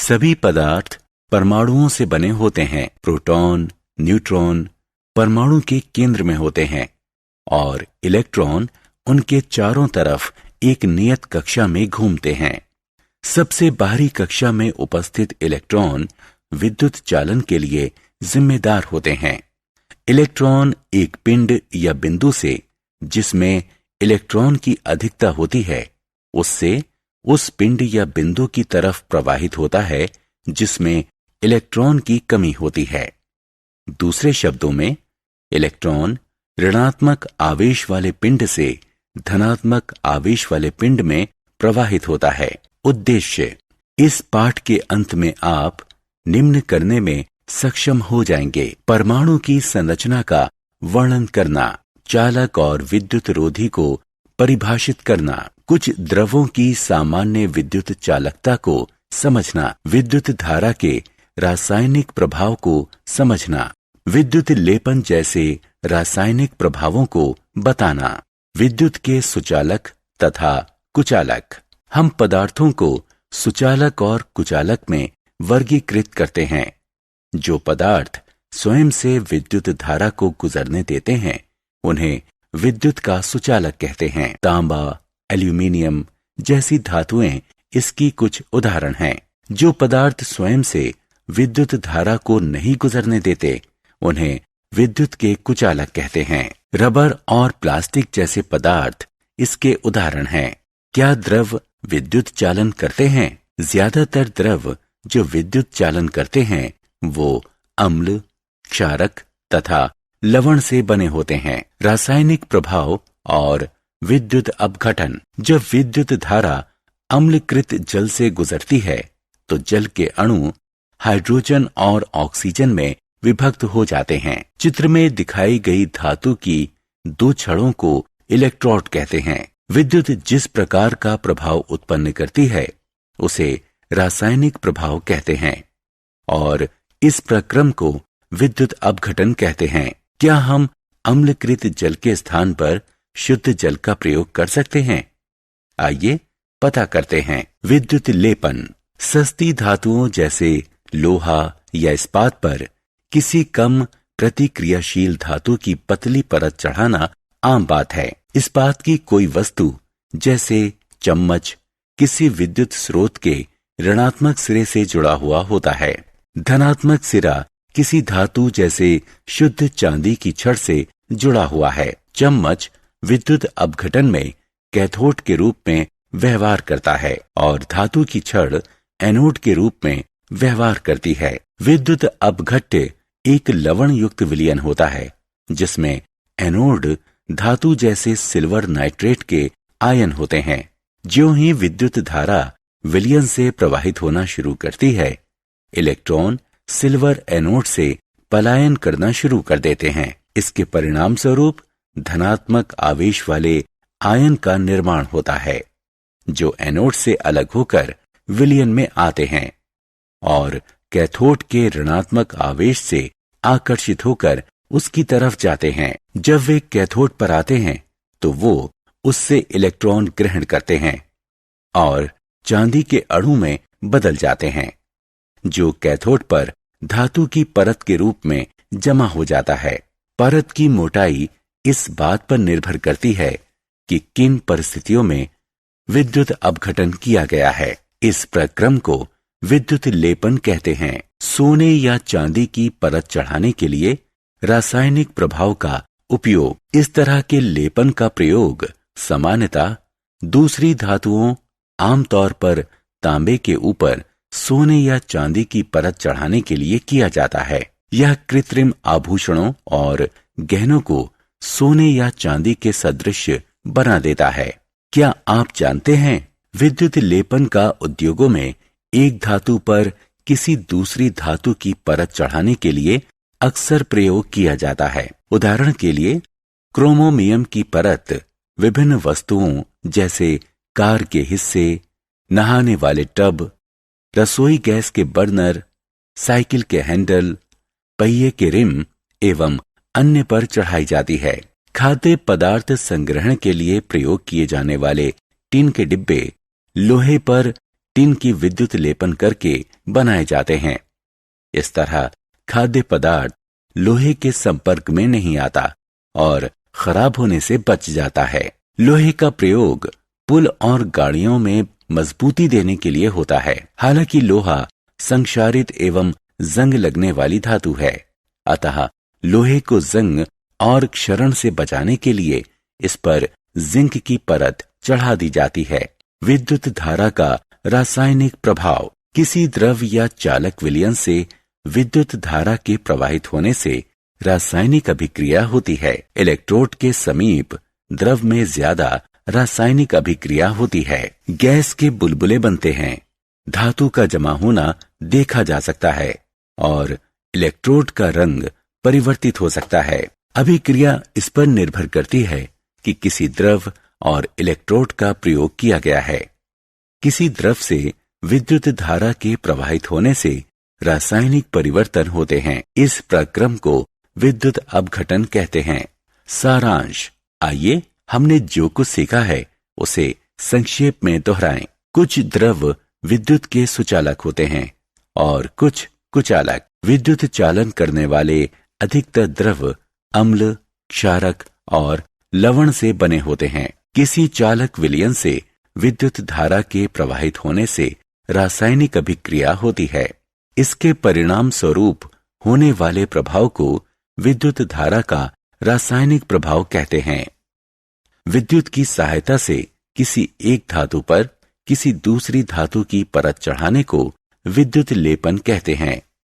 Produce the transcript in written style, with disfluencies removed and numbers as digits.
सभी पदार्थ परमाणुओं से बने होते हैं। प्रोटॉन, न्यूट्रॉन परमाणु के केंद्र में होते हैं और इलेक्ट्रॉन उनके चारों तरफ एक नियत कक्षा में घूमते हैं। सबसे बाहरी कक्षा में उपस्थित इलेक्ट्रॉन विद्युत चालन के लिए जिम्मेदार होते हैं। इलेक्ट्रॉन एक पिंड या बिंदु से जिसमें इलेक्ट्रॉन की अधिकता होती है उससे उस पिंड या बिंदु की तरफ प्रवाहित होता है जिसमें इलेक्ट्रॉन की कमी होती है। दूसरे शब्दों में, इलेक्ट्रॉन ऋणात्मक आवेश वाले पिंड से धनात्मक आवेश वाले पिंड में प्रवाहित होता है। उद्देश्य: इस पाठ के अंत में आप निम्न करने में सक्षम हो जाएंगे। परमाणु की संरचना का वर्णन करना, चालक और विद्युत रोधी को परिभाषित करना, कुछ द्रवों की सामान्य विद्युत चालकता को समझना, विद्युत धारा के रासायनिक प्रभाव को समझना, विद्युत लेपन जैसे रासायनिक प्रभावों को बताना, विद्युत के सुचालक तथा कुचालक। हम पदार्थों को सुचालक और कुचालक में वर्गीकृत करते हैं। जो पदार्थ स्वयं से विद्युत धारा को गुजरने देते हैं उन्हें विद्युत का सुचालक कहते हैं। तांबा, एल्यूमीनियम जैसी धातुएं इसकी कुछ उदाहरण हैं। जो पदार्थ स्वयं से विद्युत धारा को नहीं गुजरने देते उन्हें विद्युत के कुचालक कहते हैं। रबर और प्लास्टिक जैसे पदार्थ इसके उदाहरण हैं। क्या द्रव विद्युत चालन करते हैं? ज्यादातर द्रव जो विद्युत चालन करते हैं वो अम्ल, क्षारक तथा लवण से बने होते हैं। रासायनिक प्रभाव और विद्युत अपघटन: जब विद्युत धारा अम्लकृत जल से गुजरती है तो जल के अणु हाइड्रोजन और ऑक्सीजन में विभक्त हो जाते हैं। चित्र में दिखाई गई धातु की दो छड़ों को इलेक्ट्रोड कहते हैं। विद्युत जिस प्रकार का प्रभाव उत्पन्न करती है उसे रासायनिक प्रभाव कहते हैं और इस प्रक्रम को विद्युत अपघटन कहते हैं। क्या हम अम्लकृत जल के स्थान पर शुद्ध जल का प्रयोग कर सकते हैं? आइए पता करते हैं। विद्युत लेपन: सस्ती धातुओं जैसे लोहा या इस्पात पर किसी कम प्रतिक्रियाशील धातु की पतली परत चढ़ाना आम बात है। इस्पात की कोई वस्तु जैसे चम्मच किसी विद्युत स्रोत के ऋणात्मक सिरे से जुड़ा हुआ होता है। धनात्मक सिरा किसी धातु जैसे शुद्ध चांदी की छड़ से जुड़ा हुआ है। चम्मच विद्युत अपघटन में कैथोड के रूप में व्यवहार करता है और धातु की छड़ एनोड के रूप में व्यवहार करती है। विद्युत अपघट्य एक लवण युक्त विलयन होता है जिसमें एनोड धातु जैसे सिल्वर नाइट्रेट के आयन होते हैं। ज्यों ही विद्युत धारा विलयन से प्रवाहित होना शुरू करती है, इलेक्ट्रॉन सिल्वर एनोड से पलायन करना शुरू कर देते हैं। इसके परिणाम स्वरूप धनात्मक आवेश वाले आयन का निर्माण होता है जो एनोड से अलग होकर विलयन में आते हैं और कैथोड के ऋणात्मक आवेश से आकर्षित होकर उसकी तरफ जाते हैं। जब वे कैथोड पर आते हैं तो वो उससे इलेक्ट्रॉन ग्रहण करते हैं और चांदी के अणु में बदल जाते हैं जो कैथोड पर धातु की परत के रूप में जमा हो जाता है। परत की मोटाई इस बात पर निर्भर करती है कि किन परिस्थितियों में विद्युत अपघटन किया गया है। इस प्रक्रम को विद्युत लेपन कहते हैं। सोने या चांदी की परत चढ़ाने के लिए रासायनिक प्रभाव का उपयोग: इस तरह के लेपन का प्रयोग सामान्यतः दूसरी धातुओं, आमतौर पर तांबे के ऊपर सोने या चांदी की परत चढ़ाने के लिए किया जाता है। यह कृत्रिम आभूषणों और गहनों को सोने या चांदी के सदृश बना देता है। क्या आप जानते हैं, विद्युत लेपन का उद्योगों में एक धातु पर किसी दूसरी धातु की परत चढ़ाने के लिए अक्सर प्रयोग किया जाता है। उदाहरण के लिए, क्रोमोमियम की परत विभिन्न वस्तुओं जैसे कार के हिस्से, नहाने वाले टब, रसोई गैस के बर्नर, साइकिल के हैंडल, पहिए के रिम एवं अन्य पर चढ़ाई जाती है। खाद्य पदार्थ संग्रहण के लिए प्रयोग किए जाने वाले टीन के डिब्बे लोहे पर टिन की विद्युत लेपन करके बनाए जाते हैं। इस तरह खाद्य पदार्थ लोहे के संपर्क में नहीं आता और खराब होने से बच जाता है। लोहे का प्रयोग पुल और गाड़ियों में मजबूती देने के लिए होता है। हालांकि लोहा संक्षारित एवं जंग लगने वाली धातु है, अतः लोहे को जंग और क्षरण से बचाने के लिए इस पर जिंक की परत चढ़ा दी जाती है। विद्युत धारा का रासायनिक प्रभाव। किसी द्रव या चालक विलयन से विद्युत धारा के प्रवाहित होने से रासायनिक अभिक्रिया होती है। इलेक्ट्रोड के समीप द्रव में ज्यादा रासायनिक अभिक्रिया होती है। गैस के बुलबुले बनते हैं। धातु का जमा होना देखा जा सकता है और इलेक्ट्रोड का रंग परिवर्तित हो सकता है। अभिक्रिया इस पर निर्भर करती है कि किसी द्रव और इलेक्ट्रोड का प्रयोग किया गया है। किसी द्रव से विद्युत धारा के प्रवाहित होने से रासायनिक परिवर्तन होते हैं। इस प्रक्रम को विद्युत अपघटन कहते हैं। सारांश। आइए हमने जो कुछ सीखा है उसे संक्षेप में दोहराएं। कुछ द्रव विद्युत के सुचालक होते हैं और कुछ कुचालक। विद्युत चालन करने वाले अधिकतर द्रव अम्ल, क्षारक और लवण से बने होते हैं। किसी चालक विलयन से विद्युत धारा के प्रवाहित होने से रासायनिक अभिक्रिया होती है। इसके परिणाम स्वरूप होने वाले प्रभाव को विद्युत धारा का रासायनिक प्रभाव कहते हैं। विद्युत की सहायता से किसी एक धातु पर किसी दूसरी धातु की परत चढ़ाने को विद्युत लेपन कहते हैं।